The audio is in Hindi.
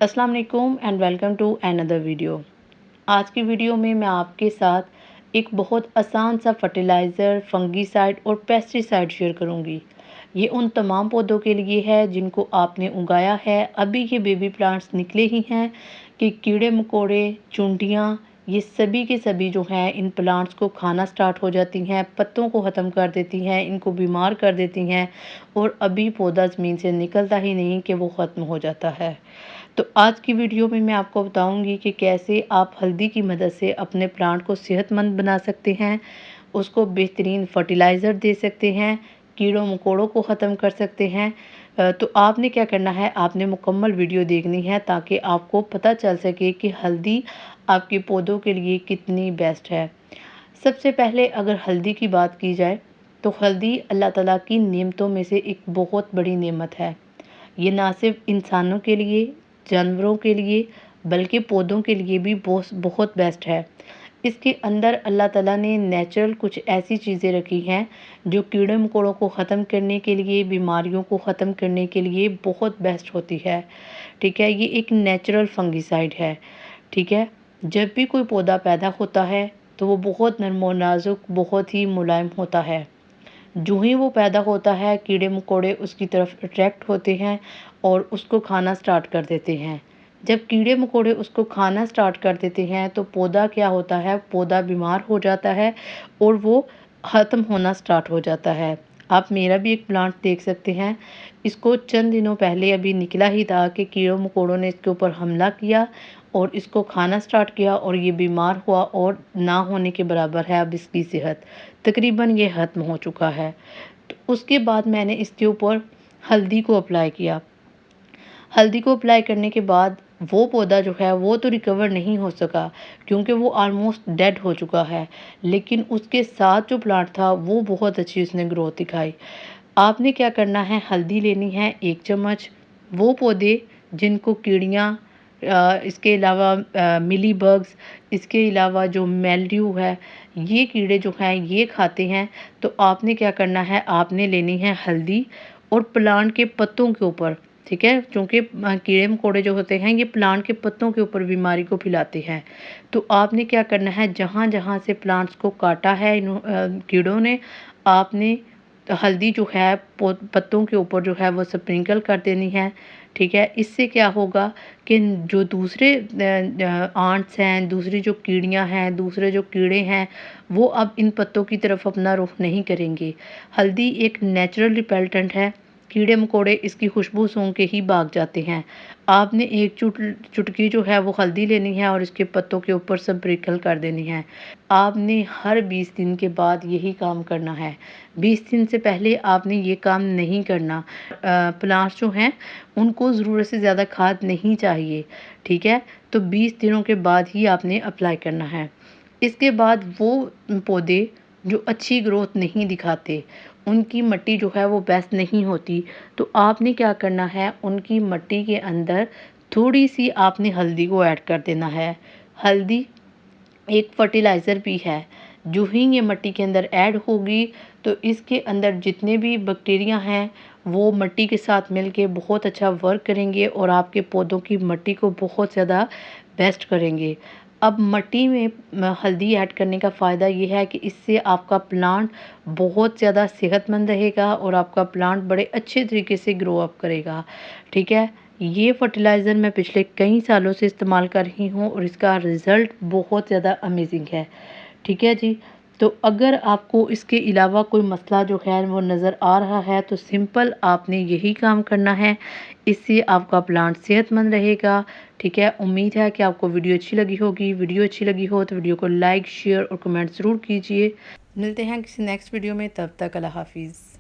अस्सलाम वालेकुम and welcome to another video. आज की वीडियो में मैं आपके साथ एक बहुत आसान सा फर्टिलाइज़र, फंगीसाइड और पेस्टिसाइड शेयर करूंगी। ये उन तमाम पौधों के लिए है जिनको आपने उगाया है, अभी ये बेबी प्लांट्स निकले ही हैं कि कीड़े मकोड़े, चुंडियाँ, ये सभी के सभी जो हैं इन प्लांट्स को खाना स्टार्ट हो जाती हैं, पत्तों को ख़त्म कर देती हैं, इनको बीमार कर देती हैं और अभी पौधा ज़मीन से निकलता ही नहीं कि वो ख़त्म हो जाता है। तो आज की वीडियो में मैं आपको बताऊंगी कि कैसे आप हल्दी की मदद से अपने प्लांट को सेहतमंद बना सकते हैं, उसको बेहतरीन फर्टिलाइज़र दे सकते हैं, कीड़ों मकोड़ों को ख़त्म कर सकते हैं। तो आपने क्या करना है, आपने मुकम्मल वीडियो देखनी है ताकि आपको पता चल सके कि हल्दी आपके पौधों के लिए कितनी बेस्ट है। सबसे पहले अगर हल्दी की बात की जाए तो हल्दी अल्लाह ताला की नेमतों में से एक बहुत बड़ी नेमत है। ये ना सिर्फ इंसानों के लिए, जानवरों के लिए, बल्कि पौधों के लिए भी बहुत बहुत बेस्ट है। इसके अंदर अल्लाह ताला ने नेचुरल कुछ ऐसी चीज़ें रखी हैं जो कीड़े मकोड़ों को ख़त्म करने के लिए, बीमारियों को ख़त्म करने के लिए बहुत बेस्ट होती है। ठीक है, ये एक नेचुरल फंगिसाइड है। ठीक है, जब भी कोई पौधा पैदा होता है तो वो बहुत नर्म और नाजुक, बहुत ही मुलायम होता है। जो ही वो पैदा होता है कीड़े मकोड़े उसकी तरफ अट्रैक्ट होते हैं और उसको खाना स्टार्ट कर देते हैं। जब कीड़े मकोड़े उसको खाना स्टार्ट कर देते हैं तो पौधा क्या होता है, पौधा बीमार हो जाता है और वो ख़त्म होना स्टार्ट हो जाता है। आप मेरा भी एक प्लांट देख सकते हैं, इसको चंद दिनों पहले अभी निकला ही था कि कीड़ों मकोड़ों ने इसके ऊपर हमला किया और इसको खाना स्टार्ट किया और ये बीमार हुआ और ना होने के बराबर है अब इसकी सेहत। तकरीबन ये ख़त्म हो चुका है। तो उसके बाद मैंने इसके ऊपर हल्दी को अप्लाई किया। हल्दी को अप्लाई करने के बाद वो पौधा जो है वो तो रिकवर नहीं हो सका क्योंकि वो ऑलमोस्ट डेड हो चुका है। लेकिन उसके साथ जो प्लांट था वो बहुत अच्छी उसने ग्रोथ दिखाई। आपने क्या करना है, हल्दी लेनी है 1 चम्मच। वो पौधे जिनको कीड़ियाँ, इसके अलावा मिली बग्स, इसके अलावा जो मिल्ड्यू है, ये कीड़े जो हैं ये खाते हैं। तो आपने क्या करना है, आपने लेनी है हल्दी और प्लांट के पत्तों के ऊपर। ठीक है, क्योंकि कीड़े मकोड़े जो होते हैं ये प्लांट के पत्तों के ऊपर बीमारी को फैलाते हैं। तो आपने क्या करना है, जहाँ जहाँ से प्लांट्स को काटा है कीड़ों ने, आपने हल्दी जो है पत्तों के ऊपर जो है वो स्प्रिंकल कर देनी है। ठीक है, इससे क्या होगा कि जो दूसरे आंट्स हैं, दूसरी जो कीड़ियाँ हैं, दूसरे जो कीड़े हैं, वो अब इन पत्तों की तरफ अपना रुख नहीं करेंगे। हल्दी एक नेचुरल रिपेल्टेंट है, कीड़े मकोड़े इसकी खुशबू सूंघ के ही भाग जाते हैं। आपने एक चुटकी जो है वो हल्दी लेनी है और इसके पत्तों के ऊपर स्प्रिंकल कर देनी है। आपने हर 20 दिन के बाद यही काम करना है। 20 दिन से पहले आपने ये काम नहीं करना। प्लांट्स जो हैं उनको ज़रूरत से ज़्यादा खाद नहीं चाहिए। ठीक है, तो 20 दिनों के बाद ही आपने अप्लाई करना है। इसके बाद वो पौधे जो अच्छी ग्रोथ नहीं दिखाते, उनकी मिट्टी जो है वो बेस्ट नहीं होती, तो आपने क्या करना है, उनकी मिट्टी के अंदर थोड़ी सी आपने हल्दी को ऐड कर देना है। हल्दी एक फर्टिलाइज़र भी है। जो ही ये मिट्टी के अंदर ऐड होगी तो इसके अंदर जितने भी बैक्टीरिया हैं वो मिट्टी के साथ मिलके बहुत अच्छा वर्क करेंगे और आपके पौधों की मिट्टी को बहुत ज़्यादा बेस्ट करेंगे। अब मिट्टी में हल्दी ऐड करने का फ़ायदा ये है कि इससे आपका प्लांट बहुत ज़्यादा सेहतमंद रहेगा और आपका प्लांट बड़े अच्छे तरीके से ग्रो अप करेगा। ठीक है, ये फर्टिलाइज़र मैं पिछले कई सालों से इस्तेमाल कर रही हूँ और इसका रिज़ल्ट बहुत ज़्यादा अमेजिंग है। ठीक है जी, तो अगर आपको इसके अलावा कोई मसला जो है वो नज़र आ रहा है तो सिंपल आपने यही काम करना है, इससे आपका प्लांट सेहतमंद रहेगा। ठीक है, उम्मीद है कि आपको वीडियो अच्छी लगी होगी। वीडियो अच्छी लगी हो तो वीडियो को लाइक, शेयर और कमेंट ज़रूर कीजिए। मिलते हैं किसी नेक्स्ट वीडियो में, तब तक अल्लाह हाफिज़।